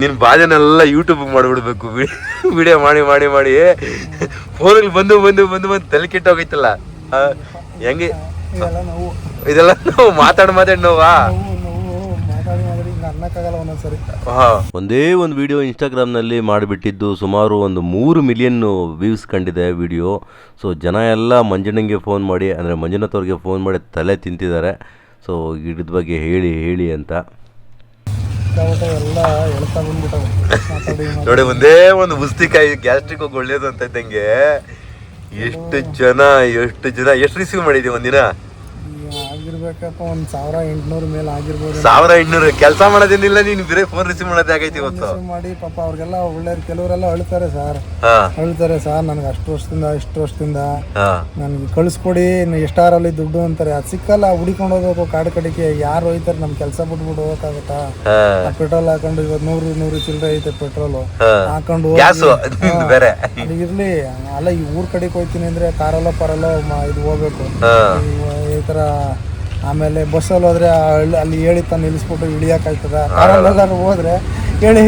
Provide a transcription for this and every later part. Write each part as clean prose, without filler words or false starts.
ನೀನ್ ಬಾಜನೆಲ್ಲ YouTube ಮಾಡ್ಬಿಡ್ಬೇಕು, video ಮಾಡಿ ಮಾಡಿ ಮಾಡಿ ಫೋನಲ್ಲಿ ಬಂದು ಬಂದು ಬಂದು ಬಂದು ತಲೆ ಕೆಟ್ಟೋಗೈತಲ್ಲ. ಹೆಂಗೆ ಇದೆಲ್ಲ ನಾವು ಮಾತಾಡಿ ನೋವಾ. ಒಂದೇ ಒಂದು ವಿಡಿಯೋ ಇನ್ಸ್ಟಾಗ್ರಾಮ್ನಲ್ಲಿ ಮಾಡಿಬಿಟ್ಟಿದ್ದು ಸುಮಾರು ಒಂದು 3 ಮಿಲಿಯನ್ ವ್ಯೂಸ್ ಕಂಡಿದೆ ವಿಡಿಯೋ. ಸೊ ಜನ ಎಲ್ಲ ಮಂಜಣ್ಣಂಗೆ ಫೋನ್ ಮಾಡಿ, ಅಂದರೆ ಮಂಜುನಾಥ್ ಅವ್ರಿಗೆ ಫೋನ್ ಮಾಡಿ ತಲೆ ತಿಂತಿದ್ದಾರೆ. ಸೊ ಗಿಡದ ಬಗ್ಗೆ ಹೇಳಿ ಅಂತ ನೋಡಿ. ಒಂದೇ ಒಂದು ಉಸ್ತಿಕಾಯಿ ಗ್ಯಾಸ್ಟ್ರಿಕ್ ಹೋಗಿ ಒಳ್ಳೇದು ಅಂತ ಇದ್ದಂಗೆ ಎಷ್ಟು ಜನ ಎಷ್ಟು ರಿಸೀವ್ ಮಾಡಿದೀವಿ ಒಂದಿನ. ಆಗಿರ್ಬೇಕಪ್ಪ 1800 ಮೇಲೆ ಆಗಿರ್ಬೋದು. 1800 ಕೆಲಸ ಮಾಡೋದೇನಿಲ್ಲ, ನೀನು ಬೇರೆ ಫೋನ್ ರಿಸೀವ್ ಮಾಡೋದೇ ಆಗೈತಿ ಇವತ್ತು. ಮಾಡಿ ಪಾಪ ಅವ್ರಿಗೆಲ್ಲ ಒಳ್ಳೆ ಕೆಲವರೆಲ್ಲ ಅಳ್ತಾರೆ ಸರ್, ನನಗೆ ಅಷ್ಟು ವರ್ಷದಿಂದ ನನ್ಗೆ ಕಳಿಸ್ಕೊಡಿ, ಎಷ್ಟಾರಲ್ಲಿ ದುಡ್ಡು ಅಂತಾರೆ. ಅದು ಸಿಕ್ಕಲ್ಲ, ಹುಡಿಕೊಂಡು ಹೋಗ್ಬೇಕು ಕಾಡು ಕಡೆಗೆ. ಯಾರು ಹೋಯ್ತಾರೆ ನಮ್ ಕೆಲಸ ಬಿಟ್ಬಿಟ್ಟು ಹೋಗಕ್ಕಾಗತ್ತಾ? ಪೆಟ್ರೋಲ್ ಹಾಕೊಂಡು ಇವತ್ತು 100 ಚಿಲ್ಲರೆ ಐತೆ ಪೆಟ್ರೋಲ್ ಹಾಕೊಂಡು ಬೇರೆ ಇರ್ಲಿ. ಅಲ್ಲ ಈ ಊರ್ ಕಡೆಗೆ ಹೋಯ್ತೀನಿ ಅಂದ್ರೆ ಕಾರಲ್ಲೋ ಪರಲ್ಲೋ ಇದು ಹೋಗ್ಬೇಕು ಈ ತರ. ಆಮೇಲೆ ಬಸ್ಸಲ್ಲಿ ಹೋದ್ರೆ ಅಲ್ಲಿ ಹೇಳಿ ತಾನು ನಿಲ್ಲಿಸ್ಬಿಟ್ಟು ಇಳಿಯೋಕ್ಕಾಗ್ತದ. ಕಾರಲ್ಲೆಲ್ಲಾರು ಹೋದ್ರೆ ಹೇಳಿ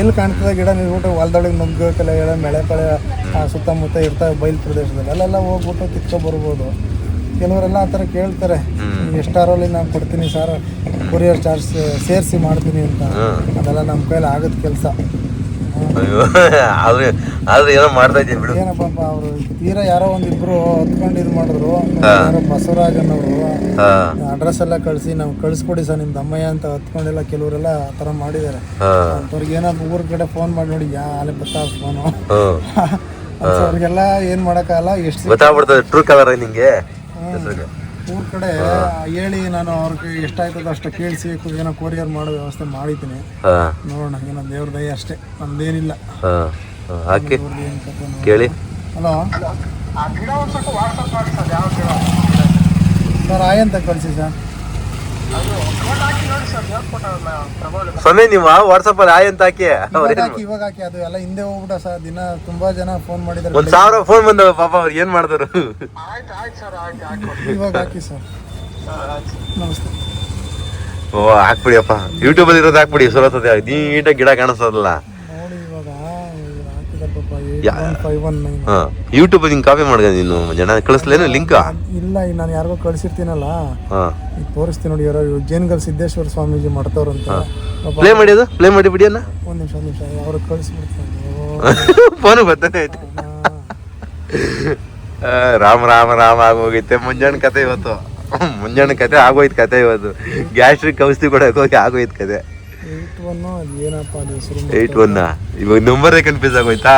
ಎಲ್ಲಿ ಕಾಣ್ತದೆ ಗಿಡ ನಿಲ್ಬಿಟ್ಟು ಹೊಲದೊಳಗೆ ನುಗ್ಗೋಕೆಲ್ಲ ಹೇಳ ಮಳೆ ಪಳೆ ಸುತ್ತಮುತ್ತ ಇರ್ತವೆ ಬಯಲು ಪ್ರದೇಶದಲ್ಲಿ ಅಲ್ಲೆಲ್ಲ ಹೋಗ್ಬಿಟ್ಟು ಕಿತ್ಕೊ ಬರ್ಬೋದು. ಕೆಲವರೆಲ್ಲ ಆ ಥರ ಕೇಳ್ತಾರೆ, ಎಷ್ಟಾರಲ್ಲಿ ನಾನು ಕೊಡ್ತೀನಿ ಸರ್, ಕೊರಿಯರ್ ಚಾರ್ಜ್ ಸೇರಿಸಿ ಮಾಡ್ತೀನಿ ಅಂತ. ಅದೆಲ್ಲ ನಮ್ಮ ಕೈಲಿ ಆಗದ ಕೆಲಸ. ಆದ್ರೆ ಏನೋ ಮಾಡ್ತಾ ಇದ್ದೀವಿ ಬಿಡು. ಏನಪ್ಪ ಅವರು ತೀರಾ ಯಾರೋ ಒಂದಿಬ್ರು ಹೊತ್ಕೊಂಡು ಇದು ಮಾಡಿದ್ರು. ಯಾರೋ ಬಸವರಾಜನ್ ಅವರು ಅಡ್ರೆಸ್ ಎಲ್ಲ ಕಳಿಸಿ ನಾವು ಕಳಿಸ್ಕೊಡಿ ಸರ್ ನಿಮ್ದು ಅಮ್ಮಯ್ಯ ಅಂತ ಹೊತ್ಕೊಂಡೆಲ್ಲ ಕೆಲವರೆಲ್ಲ ಆ ಥರ ಮಾಡಿದ್ದಾರೆ. ಅವ್ರಿಗೆ ಏನಾದ್ರು ಊರ್ ಕಡೆ ಫೋನ್ ಮಾಡಿ ನೋಡಿ ಅಲ್ಲೇ ಬರ್ತಾ ಫೋನು. ಅವ್ರಿಗೆಲ್ಲ ಏನ್ ಮಾಡಕ್ಕಾಗಲ್ಲ. ಎಷ್ಟು ಗೊತ್ತಾಗ್ಬಿಡ್ತದೆ ಟ್ರೂ ಕಲರ್ ನಿಂಗೆ. ಊರ್ ಕಡೆ ಹೇಳಿ ನಾನು ಅವ್ರಿಗೆ ಎಷ್ಟಾಯ್ತದ ಅಷ್ಟು ಕೇಳಿಸಿ ಏನೋ ಕೊರಿಯರ್ ಮಾಡೋ ವ್ಯವಸ್ಥೆ ಮಾಡಿದ್ದೀನಿ. ನೋಡೋಣ, ಏನೋ ದೇವ್ರ ದಯ ಅಷ್ಟೇ, ನಮ್ದೇನಿಲ್ಲ. ಕೇಳಿ. ಹಲೋ ಸರ್, ಆಯ್ ಅಂತ ಕಳಿಸಿ ಸರ್. ಸಮಯ ನೀವು ವಾಟ್ಸಪ್ ಅಲ್ಲಿ ಆಯ್ ಅಂತ ಹಾಕಿ ಇವಾಗ ಹಾಕಿ. ಅದು ಎಲ್ಲ ಹಿಂದೆ ಹೋಗ್ಬಿಟ್ಟ ಸರ್. ದಿನ ತುಂಬಾ ಜನ ಫೋನ್ ಮಾಡಿದ್ದಾರೆ. 1000 ಫೋನ್ ಬಂದವ ಪಾಪ. ಅವ್ರು ಏನ್ ಮಾಡಿದ್ರು? ಇವಾಗ ಹಾಕಿ ಸರ್. ನಮಸ್ತೆ. ಓ ಹಾಕ್ಬಿಡಿಯಪ್ಪ, ಯೂಟ್ಯೂಬ್ ಅಲ್ಲಿ ಇರೋದು ಹಾಕ್ಬಿಡಿ. ಸುರತದೆ ನೀಟಾಗಿ ಗಿಡ ಕಾಣಿಸ್ತದಲ್ಲ ನೋಡಿ. ಇವಾಗ ಹಾಕಿದ ಪಾಪ 8159. ಯೂಟ್ಯೂಬ್ ಹಿಂಗ್ ಕಾಪಿ ಮಾಡ್ಕ ನೀನು ಜನ ಕಳಿಸ್ಲೇನು ಲಿಂಕ್? ಇಲ್ಲ, ನಾನು ಯಾರಿಗೋ ಕಳ್ಸಿರ್ತೀನಲ್ಲ, ತೋರಿಸ್ತೀನಿ ನೋಡಿ. ಯಾರೋ ಜೇನ್ಗಲ್ ಸಿದ್ದೇಶ್ವರ ಸ್ವಾಮೀಜಿ ಮಾಡ್ತವ್ರ ಅಂತ. ಪ್ಲೇ ಮಾಡಿ ಬಿಡಿಯನ್ನ. ಒಂದ್ ನಿಮಿಷ ಅವ್ರಿಗೆ ಕಳಿಸ್ಬಿಡ್ತೀನಿ. ಫೋನ್ ಬರ್ತಾನೆ ಐತೆ. ರಾಮ ಆಗೋಗೈತೆ ಮುಂಜಾನೆ ಕತೆ ಇವತ್ತು. ಮುಂಜಾನೆ ಕತೆ ಆಗೋಯ್ತು ಕತೆ ಇವತ್ತು. ಗ್ಯಾಸ್ಟ್ರಿಕ್ ಔಷಧಿ ಕೊಡಕ್ಕೆ ಹೋಗಿ ಆಗೋಯ್ತು ಕತೆ. 81 ಇವಾಗ ನಂಬರ್ ಕನ್ಫ್ಯೂಸ್ ಆಗೋಯ್ತಾ?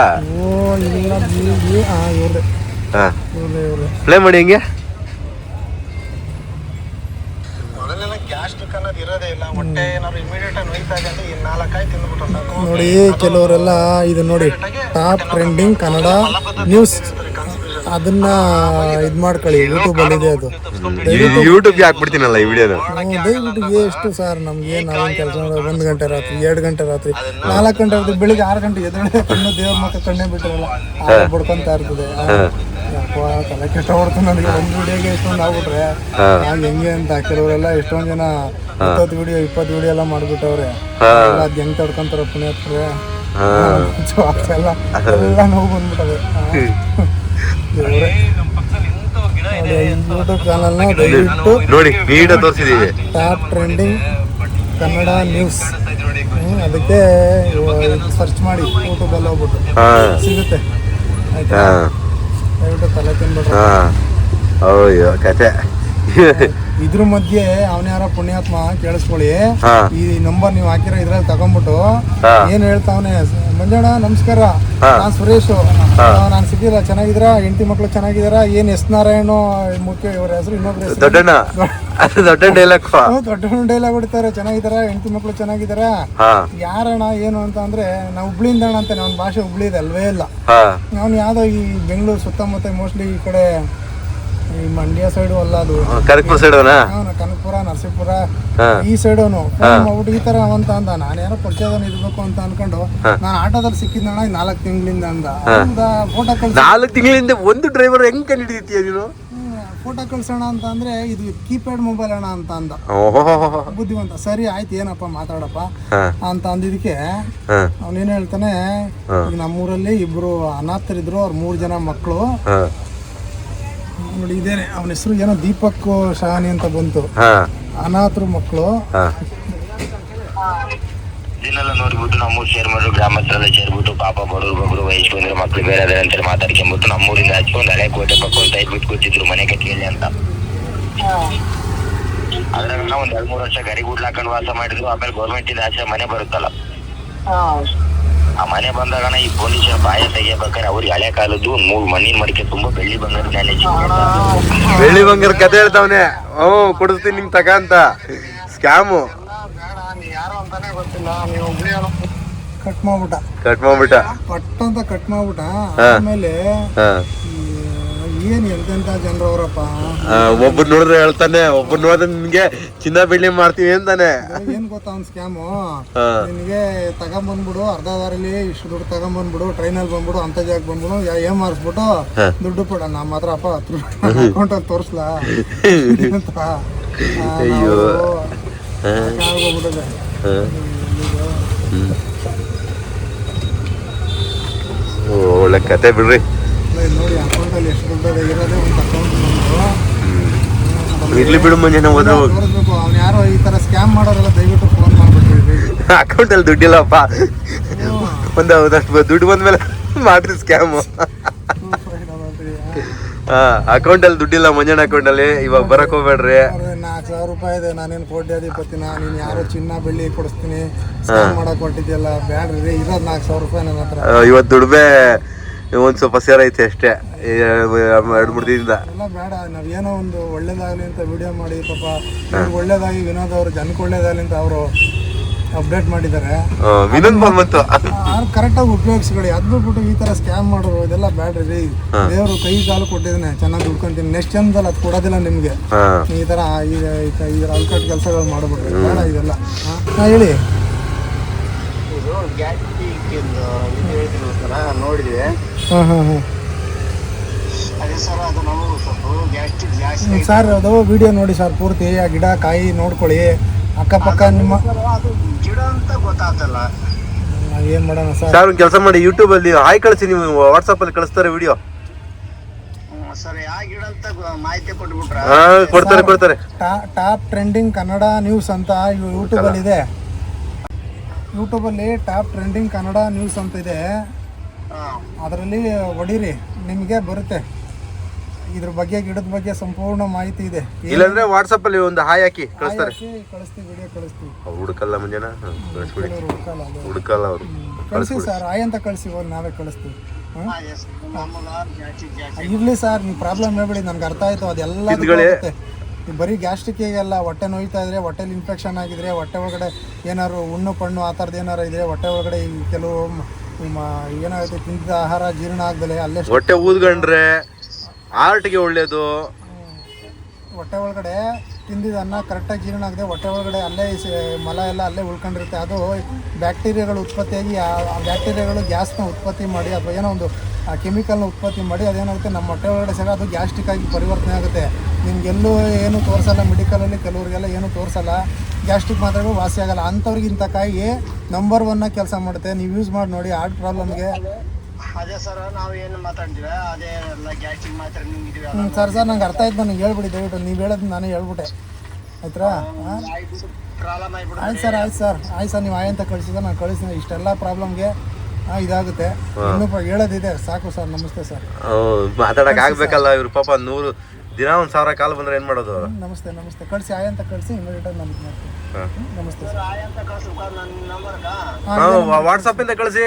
ಪ್ಲೇ ಮಾಡಿ ಹೆಂಗೆ. ನೋಡಿ ಕೆಲವರೆಲ್ಲ ಇದು ನೋಡಿ, ಟಾಪ್ ಟ್ರೆಂಡಿಂಗ್ ಕನ್ನಡ ನ್ಯೂಸ್, ಅದನ್ನ ಇದ್ ಮಾಡ್ಕೊಳ್ಳಿ. ಯೂಟ್ಯೂಬ್ ಅಲ್ಲಿ ಇದೆ ಅದು. ಯೂಟ್ಯೂಬ್ಗೆ ಹಾಕ್ಬಿಡ್ತೀನಲ್ಲ ಈ ವಿಡಿಯೋನ. ದಯವಿಟ್ಟು ಎಷ್ಟು ಸರ್ ನಮ್ಗೆ ನಾವೇನ್ ಕೆಲಸ 1 ಗಂಟೆ ರಾತ್ರಿ, 2 ಗಂಟೆ ರಾತ್ರಿ, 4 ಗಂಟೆ ರಾತ್ರಿ, ಬೆಳಿಗ್ಗೆ 6 ಗಂಟೆ ಎದ್ದೇಳಿ ಇನ್ನೂ ದೇವ್ರ ಮಕ್ಕ ಕಣ್ಣೇ ಬಿಟ್ಟಿರಲ್ಲ, ಬಡ್ಕೊಂತ ಇರ್ತದೆ. ತಲೆ ಕೆಟ್ಟ ಹೊಡ್ತು ನನಗೆ. ಒಂದು ವಿಡಿಯೋಗೆ ಎಷ್ಟೊಂದು ಆಗ್ಬಿಟ್ರೆ ನಾವ್ ಹೆಂಗೆ ಅಂತ. ಕೆಲವರೆಲ್ಲ ಎಷ್ಟೊಂದ್ ಜನ 20 ವಿಡಿಯೋ 20 ವಿಡಿಯೋ ಎಲ್ಲ ಮಾಡ್ಬಿಟ್ಟವ್ರೆ. ಅದ್ ಹೆಂಗ್ ತಡ್ಕೊಂತಾರ ಪುಣ್ಯಾತ್ರೆ. ಎಲ್ಲ ನೋವು ಬಂದ್ಬಿಟ್ಟವೆ. ಯೂಟ್ಯೂಬ್ ಚಾನಲ್ನ ದಯವಿಟ್ಟು ನೋಡಿ, ತೋರಿಸಿದೀವಿ ಟಾಪ್ ಟ್ರೆಂಡಿಂಗ್ ಕನ್ನಡ ನ್ಯೂಸ್. ಅದಕ್ಕೆ ಸರ್ಚ್ ಮಾಡಿ ಯೂಟ್ಯೂಬಲ್ಲಿ ಹೋಗ್ಬಿಟ್ಟು ಸಿಗುತ್ತೆ. ಆಯ್ತಾ? ದಯವಿಟ್ಟು ತಲೆ ತಿನ್ಬಿಟ್ರೆ. ಕತೆ ಇದ್ರ ಮಧ್ಯೆ ಅವನ್ಯಾರ ಪುಣ್ಯಾತ್ಮ ಕೇಳಿಸ್ಕೊಳ್ಳಿ. ಈ ನಂಬರ್ ನೀವು ಹಾಕಿರೋ ಇದ್ರಲ್ಲಿ ತಗೊಂಡ್ಬಿಟ್ಟು ಏನ್ ಹೇಳ್ತಾವನೆ, ಮಂಜಣ್ಣ ನಮಸ್ಕಾರ, ನಾನ್ ಸುರೇಶ್, ನಾನ್ ಸಿಕ್ಕಿಲ್ಲ, ಚೆನ್ನಾಗಿದ್ರ, ಹೆಂಡತಿ ಮಕ್ಳು ಚೆನ್ನಾಗಿದಾರ, ಏನ್ ಎಸ್ ನಾರಾಯಣ ಮುಖ್ಯ ಇವ್ರ ಹೆಸರು, ಇನ್ನೊಬ್ರು ದೊಡ್ಡ ಡೈಲಾಗ್ ಹೊಡಿತಾರೆ, ಚೆನ್ನಾಗಿದಾರ, ಹೆಂಡತಿ ಮಕ್ಳು ಚೆನ್ನಾಗಿದಾರ, ಯಾರಣ್ಣ ಏನು ಅಂತ ಅಂದ್ರೆ ನಾವು ಹುಬ್ಳಿಯಿಂದ ಅಣ್ಣ ಅಂತ. ಅವ್ನ ಭಾಷೆ ಹುಬ್ಳಿ ಇದೆ ಅಲ್ವೇ ಇಲ್ಲ. ಅವ್ನು ಯಾವ್ದೋ ಈ ಬೆಂಗಳೂರು ಸುತ್ತಮುತ್ತ ಮೋಸ್ಟ್ಲಿ ಈ ಕಡೆ ಈ ಮಂಡ್ಯ ಸೈಡ್ ಅಲ್ಲ, ಅದು ಕನಕಪುರ ಸೈಡ್, ಕನಕಪುರ ನರಸೀಪುರ ಈ ಸೈಡ್ ಅವನು ಮಾಡ್ಬಿಟ್ಟು ಈ ತರ ಅಂತ ಅಂದ. ನಾನು ಯಾರೋ ಪರಿಚಯದವನು ಇರ್ಬೇಕು ಅಂತ ಅನ್ಕೊಂಡು ನಾನು ಆಟೋದಲ್ಲಿ ಸಿಕ್ಕಿದ್ನಣ್ಣ 4 ತಿಂಗಳಿಂದ ಅಂದ. ಫೋಟೋ ಕಳ್ಸಿ. 4 ತಿಂಗಳಿಂದ ಒಂದು ಡ್ರೈವರ್ ಹೆಂಗ್ ಕಂಡು ಹಿಡಿತೀಯ ನೀನು? ಫೋಟೋ ಕಳ್ಸೋಣ ಅಂತ ಅಂದ್ರೆ ಇದು ಕೀಪ್ಯಾಡ್ ಮೊಬೈಲ್ ಅಣ್ಣ ಅಂತ ಅಂದ ಬುದ್ಧಿವಂತ. ಸರಿ ಆಯ್ತು ಏನಪ್ಪ ಮಾತಾಡಪ್ಪ ಅಂತ ಅಂದಿದ್ದಕ್ಕೆ ಅವನೇನು ಹೇಳ್ತಾನೆ, ಈಗ ನಮ್ಮೂರಲ್ಲಿ ಇಬ್ರು ಅನಾಥರಿದ್ರು, ಅವ್ರ 3 ಜನ ಮಕ್ಕಳು ನೋಡಿ. ಇದೇನೆ ಅವನ ಹೆಸರು ಏನೋ ದೀಪಕ್ ಶಹಾನಿ ಅಂತ ಬಂತು. ಅನಾಥರು ಮಕ್ಕಳು ಇದನ್ನೆಲ್ಲ ನೋಡ್ಬಿಟ್ಟು ನಮ್ಮೂರು ಸೇರ್ಬಿಟ್ಟು ಗ್ರಾಮಸ್ಥರೆಲ್ಲ ಸೇರ್ಬಿಟ್ಟು ಪಾಪ ಬಡವ್ರಿಗೊಬ್ರು ವಯಸ್ಸು ಬಂದ್ರೆ ಮಕ್ಳು ಬೇರೆ ಅದೇ ಅಂತ ಮಾತಾಡ್ಕೊಂಡ್ಬಿಟ್ಟು ನಮ್ಮೂರಿಂದ ಹಚ್ಕೊಂಡು ಹಳೆ ಕೋಟೆ ಪಕ್ಕ ಒಂದು ಸೈಡ್ ಬಿಟ್ಟು ಕೂತಿದ್ರು ಮನೆ ಕಟ್ಕೊಳ್ಳಿ ಅಂತ. ಅದ್ರಾಗ ಒಂದ್ 2-3 ವರ್ಷ ಗರಿ ಗುಡ್ಲಾಕೊಂಡು ವಾಸ ಮಾಡಿದ್ರು. ಆಮೇಲೆ ಗೌರ್ಮೆಂಟ್ ಇಂದ ಆಚೆ ಮನೆ ಬರುತ್ತಲ್ಲ, ಆ ಮನೆ ಬಂದಾಗ ಈ ಪೊಲೀಸರ ಬಾಯ ತೆಗಿಬೇಕಾದ್ರೆ ಅವ್ರಿಗೆ ಹಳೆ ಕಾಲದ್ದು 3 ಮಣ್ಣಿನ ಮಡಿಕೆ ತುಂಬಾ ಬೆಳ್ಳಿ ಬಂಗಾರ ಬೆಳ್ಳಿ ಬಂಗಾರ ಕತೆ ಹೇಳ್ತಾವನೆ. ಕೊಡಿಸ್ತೀನಿ ನಿಂಗೆ ತಗ ಅಂತ ಸ್ಕ್ಯಾಮು. ಯಾರು ಅಂತಾನೆ ಗೊತ್ತಿಲ್ಲ, ನೀವು ಕಟ್ ಮಾಡ್ಬಿಟ್ಟ ಪಟ್ ಅಂತ ಕಟ್ ಮಾಡ್ಬಿಟ್ಟ. ಆಮೇಲೆ ಏನ್ ಎಂತೆಂತ ಜನರು ಅವರಪ್ಪ. ಒಬ್ಬರು ನೋಡಿದ್ರೆ ಹೇಳ್ತಾನೆ, ಒಬ್ಬರು ನೋಡಿದ್ರೆ ನಿನ್ಗೆ ಚಿನ್ನ ಬೆಳ್ಳಿ ಮಾಡ್ತೀವಿ ಅಂತಾನೆ. ಏನ್ ಗೊತ್ತಾ ಅವ್ನ್ ಸ್ಕ್ಯಾಮು, ನಿನ್ಗೆ ತಗೊಂಬಂದ್ಬಿಡು ಅರ್ಧ ದಾರಿಲಿ ಇಷ್ಟು ದುಡ್ಡು ತಗೊಂಬಂದ್ಬಿಡು, ಟ್ರೈನಲ್ಲಿ ಬಂದ್ಬಿಡು, ಅಂತ ಜಾಗ ಬಂದ್ಬಿಡು, ಏನ್ ಮಾಡಿಸ್ಬಿಟ್ಟು ದುಡ್ಡು ಕೊಡ. ನಮ್ಮ ಹತ್ರ ಅಪ್ಪ ಅಕೌಂಟ್ ಅಲ್ಲಿ ತೋರ್ಸ್ಲಾ ಅಂತ ಆಗೋಗ್ಬಿಟ್ಟದೆ. ಒಳ್ಳೆ ಕತೆ ಬಿಡ್ರಿ. ನೋಡಿ ಅಕೌಂಟ್ ಅಲ್ಲಿ ಎಷ್ಟು ದುಡ್ಡು ಇರೋದೇ ಒಂದು ಅಕೌಂಟ್ ಇರ್ಲಿ ಬಿಡು ಮುಂಜಾನೆ ತೋರಿಸ್ಬೇಕು. ಅವ್ನು ಯಾರೋ ಈ ತರ ಸ್ಕ್ಯಾಮ್ ಮಾಡೋರೆಲ್ಲ ದಯವಿಟ್ಟು ಫೋನ್ ಮಾಡ್ಬಿಟ್ರಿ. ಅಕೌಂಟ್ ಅಲ್ಲಿ ದುಡ್ಡಿಲ್ಲಪ್ಪ, ಒಂದಷ್ಟು ದುಡ್ಡು ಬಂದ್ಮೇಲೆ ಮಾಡ್ರಿ ಸ್ಕ್ಯಾಮು. ಅಕೌಂಟ್ ಅಲ್ಲಿ ದುಡ್ಡಿಲ್ಲ ಮಂಜಣ್ಣ ಅಕೌಂಟ್ ಅಲ್ಲಿ, ಇವಾಗ ಬರಕ್ ಹೋಗ್ಬೇಡ್ರಿ. 4,000 ರೂಪಾಯಿ ಇದೆ, ನಾನೇನು ಕೋಟ್ಯಾಧಿಪತಿನ, ನೀನು ಯಾರೋ ಚಿನ್ನ ಬೆಳ್ಳಿ ಕೊಡಿಸ್ತೀನಿ ಸ್ಕ್ಯಾಮ್ ಮಾಡಕ್ ಹೊಟ್ಟಿದ್ಯಲ್ಲ, ಬ್ಯಾಡ್ರಿ. ಇರೋದು 4,000 ರೂಪಾಯಿ ನನ್ನ ಹತ್ರ. ಇವತ್ತು ದುಡ್ಬೆ ಒಂದ್ ಸ್ವಲ್ಪ ಸೇರೈತೆ ಅಷ್ಟೇ 2-3 ದಿನದಿಂದ. ಎಲ್ಲ ಬೇಡ, ನಾವೇನೋ ಒಂದು ಒಳ್ಳೇದಾಗ್ಲಿ ಅಂತ ವಿಡಿಯೋ ಮಾಡಿ ಪಾಪ ಒಳ್ಳೇದಾಗಿ ವಿನೋದ್ ಅವರು ಜನಕ್ಕೆ ಒಳ್ಳೇದಾಗ್ಲಿ ಅಂತ ಅವರು ಅಪ್ಡೇಟ್ ಮಾಡಿದ್ದಾರೆ. ಕರೆಕ್ಟಾಗಿ ಉಪಯೋಗಿಸ್ಕೊಳ್ಳಿ. ಅದ್ ಬಿಟ್ಬಿಟ್ಟು ಈ ತರ ಸ್ಕ್ಯಾಮ್ ಮಾಡೋರು ಇದೆಲ್ಲ ಬ್ಯಾಡ್ರಿ. ದೇವ್ರು ಕೈ ಕಾಲು ಕೊಟ್ಟಿದ್ದಾನೆ, ಚೆನ್ನಾಗಿ ದುಡ್ಕೊಂತೀನಿ. ನೆಕ್ಸ್ಟ್ ಜನ್ಮದಲ್ಲಿ ಅದು ಕೊಡೋದಿಲ್ಲ ನಿಮ್ಗೆ. ಈ ತರ ಇದ್ರ ಅಲ್ಕಟ್ ಕೆಲಸಗಳು ಮಾಡ್ಬಿಟ್ರಿ, ಬೇಡ ಇದೆಲ್ಲ. ಹೇಳಿ. ನೋಡಿದ್ವಿ ಸರ್, ಅದು ವಿಡಿಯೋ ನೋಡಿ ಸರ್ ಪೂರ್ತಿ. ಆ ಗಿಡ ಕಾಯಿ ನೋಡ್ಕೊಳ್ಳಿ, ಅಕ್ಕಪಕ್ಕ ನಿಮ್ಮ ಗಿಡ ಅಂತ ಗೊತ್ತಾಗ್ತಲ್ಲ. ಏನ್ ಮಾಡೋಣ ಸರ್? ಸರ್ ಒಂದು ಕೆಲಸ ಮಾಡಿ, ಯೂಟ್ಯೂಬ್ ಅಲ್ಲಿ ಹಾಯ್ ಕಳಿಸಿ, ನೀವು ವಾಟ್ಸ್ಆಪ್ ಅಲ್ಲಿ ಕಳಿಸ್ತಾರೆ ವಿಡಿಯೋ. ಸರ್ ಯಾವ ಗಿಡ ಅಂತ ಮಾಹಿತಿ ಕೊಟ್ಬಿಟ್ರೆ ಕೊಡ್ತಾರೆ. ಟಾಪ್ ಟ್ರೆಂಡಿಂಗ್ ಕನ್ನಡ ನ್ಯೂಸ್ ಅಂತ ಯೂಟ್ಯೂಬ್ ಅಲ್ಲಿ ಇದೆ. ಯೂಟ್ಯೂಬ್ ಅಲ್ಲಿ ಟಾಪ್ ಟ್ರೆಂಡಿಂಗ್ ಕನ್ನಡ ನ್ಯೂಸ್ ಅಂತ ಇದೆ. ಅದರಲ್ಲಿ ಹೊಡೀರಿ, ನಿಮಗೆ ಬರುತ್ತೆ. ಇದ್ರ ಬಗ್ಗೆ ಗಿಡದ ಬಗ್ಗೆ ಸಂಪೂರ್ಣ ಮಾಹಿತಿ ಇದೆ. ಇಲ್ಲಾಂದ್ರೆ ವಾಟ್ಸ್ಆಪ್ ಅಲ್ಲಿ ಒಂದು ಹಾಯ್ ಹಾಕಿ ಕಳಿಸ್ತಾರೆ. ಕಳಿಸ್ತೀವಿ, ವಿಡಿಯೋ ಕಳಿಸ್ತೀವಿ. ಹುಡುಕಲ್ಲ ಮುಂಜಾನ ಹುಡುಕಲ್ಲ ಅವರು. ಕಳಿಸಿ ಸರ್, ಆಯ್ ಅಂತ ಕಳಿಸಿ, ನಾವೇ ಕಳಿಸ್ತೀವಿ. ಇರ್ಲಿ ಸರ್, ನೀವು ಪ್ರಾಬ್ಲಮ್ ಹೇಳ್ಬಿಡಿ, ನನ್ಗೆ ಅರ್ಥ ಆಯ್ತು. ಅದೆಲ್ಲ ಬರೀ ಗ್ಯಾಸ್ಟ್ರಿಕ್ಗೆಲ್ಲ ಹೊಟ್ಟೆ ನೋಯ್ತಾ ಇದ್ರೆ, ಹೊಟ್ಟೆಲಿ ಇನ್ಫೆಕ್ಷನ್ ಆಗಿದ್ರೆ, ಹೊಟ್ಟೆ ಒಳಗಡೆ ಏನಾದ್ರು ಹುಣ್ಣು ಪಣ್ಣು ಆ ಥರದ್ದು ಏನಾರು ಇದ್ರೆ, ಹೊಟ್ಟೆ ಒಳಗಡೆ ಈ ಕೆಲವು ಏನಾಗುತ್ತೆ, ತಿಂದ ಆಹಾರ ಜೀರ್ಣ ಆಗದಲೆ ಅಲ್ಲೇ ಹೊಟ್ಟೆ ಊದ್ಕೊಂಡ್ರೆ ಹಾರ್ಟ್ಗೆ ಒಳ್ಳೇದು. ಹೊಟ್ಟೆ ಒಳಗಡೆ ತಿಂದಿದ ಅನ್ನ ಕರೆಕ್ಟಾಗಿ ಜೀರ್ಣ ಆಗದೆ ಹೊಟ್ಟೆ ಒಳಗಡೆ ಅಲ್ಲೇ ಮಲ ಎಲ್ಲ ಅಲ್ಲೇ ಉಳ್ಕೊಂಡಿರುತ್ತೆ. ಅದು ಬ್ಯಾಕ್ಟೀರಿಯಾಗಳು ಉತ್ಪತ್ತಿಯಾಗಿ ಆ ಬ್ಯಾಕ್ಟೀರಿಯಾಗಳು ಗ್ಯಾಸ್ನ ಉತ್ಪತ್ತಿ ಮಾಡಿ ಅಥವಾ ಏನೋ ಒಂದು ಕೆಮಿಕಲ್ನ ಉತ್ಪತ್ತಿ ಮಾಡಿ ಅದೇನಾಗುತ್ತೆ ನಮ್ಮ ಹೊಟ್ಟೆ ಒಳಗಡೆ ಸೇರಿ ಅದು ಗ್ಯಾಸ್ಟ್ರಿಕ್ ಆಗಿ ಪರಿವರ್ತನೆ ಆಗುತ್ತೆ. ನಿಮಗೆಲ್ಲೂ ಏನು ತೋರಿಸಲ್ಲ, ಮೆಡಿಕಲಲ್ಲಿ ಕೆಲವರಿಗೆಲ್ಲ ಏನು ತೋರಿಸಲ್ಲ, ಗ್ಯಾಸ್ಟ್ರಿಕ್ ಮಾತ್ರೆಗಳು ವಾಸಿ ಆಗಲ್ಲ. ಅಂಥವ್ರಿಗೆ ಇಂಥ ಕಾಯಿ ನಂಬರ್ 1 ಕೆಲಸ ಮಾಡುತ್ತೆ. ನೀವು ಯೂಸ್ ಮಾಡಿ ನೋಡಿ. ಹಾರ್ಟ್ ಪ್ರಾಬ್ಲಮ್ಗೆ ಅದೇ ಸರ್ ನಾವು ಏನು ಮಾತಾಡ್ತೀವಿ ಅದೇ ಎಲ್ಲ ಗ್ಯಾಸ್ಟ್ರಿಕ್ ಮಾತ್ರ ನಿಮ್ಗೆ ಸರ್ ನಂಗೆ ಅರ್ಥ ಆಯ್ತು, ನನಗೆ ಹೇಳ್ಬಿಡಿ ದಯವಿಟ್ಟು. ನೀವು ಹೇಳೋದು ನಾನೇ ಹೇಳ್ಬಿಟ್ಟೆ, ಆಯ್ತಾ? ಆಯ್ತು ಸರ್, ನೀವು ಆಯ್ ಅಂತ ಕಳಿಸಿದ್ರೆ ನಾನು ಕಳಿಸ್ತೀನಿ. ಇಷ್ಟೆಲ್ಲ ಪ್ರಾಬ್ಲಮ್ಗೆ ಇದಾಗುತ್ತೆ. ಇನ್ನೂ ಹೇಳೋದಿದೆ, ಸಾಕು ಸರ್. ನಮಸ್ತೆ ಸರ್. ಮಾತಾಡಕ್ ಆಗ್ಬೇಕಲ್ಲ ಇವ್ರು ಪಾಪ 100 ದಿನ 1,000 ಕಾಲ್ ಬಂದ್ರೆ ಏನ್ ಮಾಡೋದು? ನಮಸ್ತೆ ಕಳಿಸಿ, ಆಯ್ ಅಂತ ಕಳಿಸಿ, ಇಮಿಡಿಯೇಟ್ ಆಗಿ ನಮ್ಗೆ ಮಾಡ್ತೀನಿ. ನಮಸ್ತೆ ಸರ್. ವಾಟ್ಸಪ್ ಇಂದ ಕಳಿಸಿ.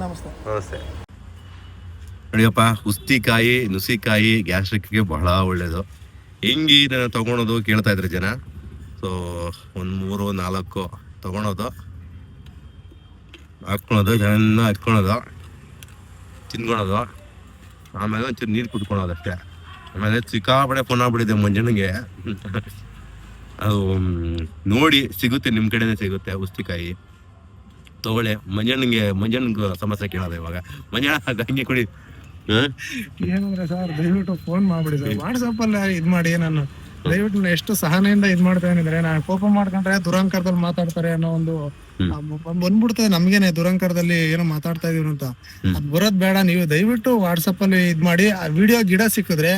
ನಮಸ್ತೆ. ನೋಡಿಯಪ್ಪ, ಉಸ್ತಿಕಾಯಿ, ನುಸಿಕಾಯಿ ಗ್ಯಾಸ್ಟ್ರಿಕ್ಗೆ ಬಹಳ ಒಳ್ಳೇದು. ಹೆಂಗೆ ಇದನ್ನು ತೊಗೊಳೋದು ಕೇಳ್ತಾ ಇದ್ರು ಜನ. ಸೊ 1-3-4 ತೊಗೊಳೋದು, ಹಾಕ್ಕೊಳೋದು, ಚೆನ್ನಾಗಿ ಹಾಕ್ಕೊಳೋದು, ತಿನ್ಕೊಳೋದು, ಆಮೇಲೆ ಒಂಚೂರು ನೀರು ಕುಟ್ಕೊಳೋದು ಅಷ್ಟೇ. ಆಮೇಲೆ ಸಿಕ್ಕಾಪಡೆ ಫೋನ್ ಆಗ್ಬಿಟ್ಟಿದೆ ಮಂಜನಿಗೆ. ಅದು ನೋಡಿ ಸಿಗುತ್ತೆ, ನಿಮ್ಮ ಕಡೆನೇ ಸಿಗುತ್ತೆ ಉಸ್ತಿಕಾಯಿ ತಗೊಳ್ಳಿ. ಮಂಜನಿಗೆ ಸಮಸ್ಯೆ ಕೇಳೋದು ಇವಾಗ. ಮಂಜಣ್ಣ ಗಂಗೆ ಕುಡಿ ಏನಂದ್ರೆ ಸರ್ ದಯವಿಟ್ಟು ಫೋನ್ ಮಾಡ್ಬಿಡಿ ಸರ್, ವಾಟ್ಸಪ್ ಅಲ್ಲಿ ಇದ್ ಮಾಡಿ. ನಾನು ದಯವಿಟ್ಟು ಎಷ್ಟು ಸಹನೆಯಿಂದ ಇದ್ ಮಾಡ್ತೇನೆ ಅಂದ್ರೆ, ನಾನು ಕೋಪ ಮಾಡ್ಕೊಂಡ್ರೆ ದುರಂಕಾರದಲ್ಲಿ ಮಾತಾಡ್ತಾರೆ ಅನ್ನೋ ಒಂದು ಬಂದ್ಬಿಡ್ತದೆ ನಮ್ಗೇನೆ, ದುರಂಕಾರದಲ್ಲಿ ಏನೋ ಮಾತಾಡ್ತಾ ಇದೀವಿ ಅಂತ. ಅದ್ ಬರೋದ್ ಬೇಡ. ನೀವು ದಯವಿಟ್ಟು ವಾಟ್ಸಪ್ ಅಲ್ಲಿ ಇದ್ ಮಾಡಿ, ಆ ವಿಡಿಯೋ ಗಿಡ ಸಿಕ್ಕಿದ್ರೆ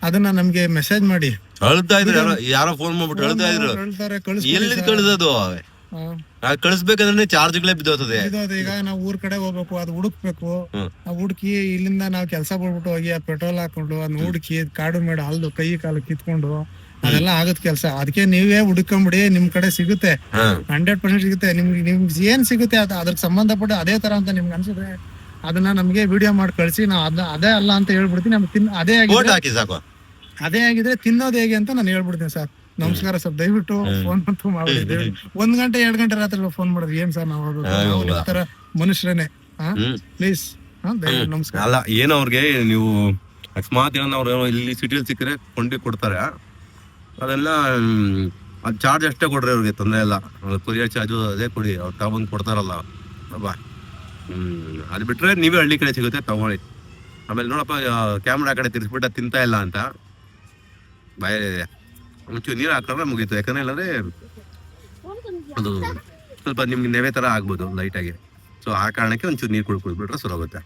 ಅದನ್ನ ನಮ್ಗೆ ಮೆಸೇಜ್ ಮಾಡಿ. ಅಳ್ತಾ ಇದ್ರು ಯಾರೋ ಫೋನ್ ಮಾಡ್ಬಿಟ್ಟು ಅಳ್ತಾ ಇದ್ರು. ಹೇಳ್ತಾರೆ ಎಲ್ಲಿ ಕಳ್ಸೋದು? ಕಳಿಸ್ಬೇಕಂದ್ರೆ ಚಾರ್ಜ್ಗಳೇ ಬಿದ್ದೋತದೆ. ಈಗ ನಾವು ಊರ್ ಕಡೆ ಹೋಗ್ಬೇಕು, ಅದು ಹುಡುಕ್ಬೇಕು. ನಾವು ಹುಡುಕಿ ಇಲ್ಲಿಂದ ನಾವು ಕೆಲಸ ಬಿಡ್ಬಿಟ್ಟು ಹೋಗಿ ಆ ಪೆಟ್ರೋಲ್ ಹಾಕೊಂಡು ಅದನ್ನ ಹುಡುಕಿ ಕಾಡು ಮೇಡ ಅಲ್ದು ಕೈ ಕಾಲು ಕಿತ್ಕೊಂಡು ಅದೆಲ್ಲ ಆಗತ್ ಕೆಲ್ಸ. ಅದಕ್ಕೆ ನೀವೇ ಹುಡ್ಕೊಂಬಿಡಿ, ನಿಮ್ ಕಡೆ ಸಿಗುತ್ತೆ, 100% ಸಿಗುತ್ತೆ. ನಿಮ್ಗೆ ಏನ್ ಸಿಗುತ್ತೆ ಅದ್ರಿಗೆ ಸಂಬಂಧಪಟ್ಟ ಅದೇ ತರ ಅಂತ ನಿಮ್ಗೆ ಅನ್ಸಿದ್ರೆ ಅದನ್ನ ನಮ್ಗೆ ವಿಡಿಯೋ ಮಾಡಿ ಕಳ್ಸಿ. ನಾವು ಅದೇ ಅಲ್ಲ ಅಂತ ಹೇಳ್ಬಿಡ್ತೀನಿ. ನಮ್ಗೆ ಅದೇ ಆಗಿದ್ರೆ ತಿನ್ನೋದು ಹೇಗೆ ಅಂತ ನಾನು ಹೇಳ್ಬಿಡ್ತೀನಿ ಸರ್. ನಮಸ್ಕಾರ ಸರ್, ದಯವಿಟ್ಟು ಫೋನ್ ಅಂತೂ ಮಾಡಿ. 1 ಗಂಟೆ 2 ಗಂಟೆ ರಾತ್ರಿ ಫೋನ್ ಮಾಡಿದ್ರಿ ಏನ್ ಸರ್? ನಾವು ತರ ಮನುಷ್ಯರೇನೆ, ಪ್ಲೀಸ್ ನಮಸ್ಕಾರ. ಅಲ್ಲ ಏನೋ ಅವ್ರಿಗೆ ನೀವು ಅಕಸ್ಮಾತ್ ಏನೋ ಅವ್ರು ಇಲ್ಲಿ ಸಿಟಿಯಲ್ಲಿ ಸಿಕ್ಕರೆ ಕೊಂಡಿ ಕೊಡ್ತಾರೆ, ಅದೆಲ್ಲ ಅದು ಚಾರ್ಜ್ ಅಷ್ಟೇ ಕೊಡ್ರಿ ಅವ್ರಿಗೆ, ತೊಂದರೆ ಇಲ್ಲ. ಕೊರಿಯರ್ ಚಾರ್ಜು ಅದೇ ಕೊಡಿ, ಅವ್ರು ತಗೊಂಡು ಕೊಡ್ತಾರಲ್ಲ ಅಬ್ಬಾ. ಅದು ಬಿಟ್ರೆ ನೀವೇ ಹಳ್ಳಿ ಕಡೆ ಸಿಗುತ್ತೆ, ತಗೊಳ್ಳಿ. ಆಮೇಲೆ ನೋಡಪ್ಪ ಕ್ಯಾಮ್ರಾ ಕಡೆ ತಿರ್ಸ್ಬಿಟ್ಟು ತಿಂತಾ ಇಲ್ಲ ಅಂತ ಭಯ ಇದೆ. ಒಂಚೂರು ನೀರು ಹಾಕೊಂಡ್ರೆ ಮುಗೀತು. ಯಾಕಂದ್ರೆ ಇಲ್ಲಾಂದ್ರೆ ಅದು ಸ್ವಲ್ಪ ನಿಮ್ಗೆ ನೆವೆ ಥರ ಆಗ್ಬೋದು ಲೈಟಾಗಿ. ಸೊ ಆ ಕಾರಣಕ್ಕೆ ಒಂಚೂರು ನೀರು ಕುಡ್ಬಿಟ್ರೆ ಸರೋಗುತ್ತೆ.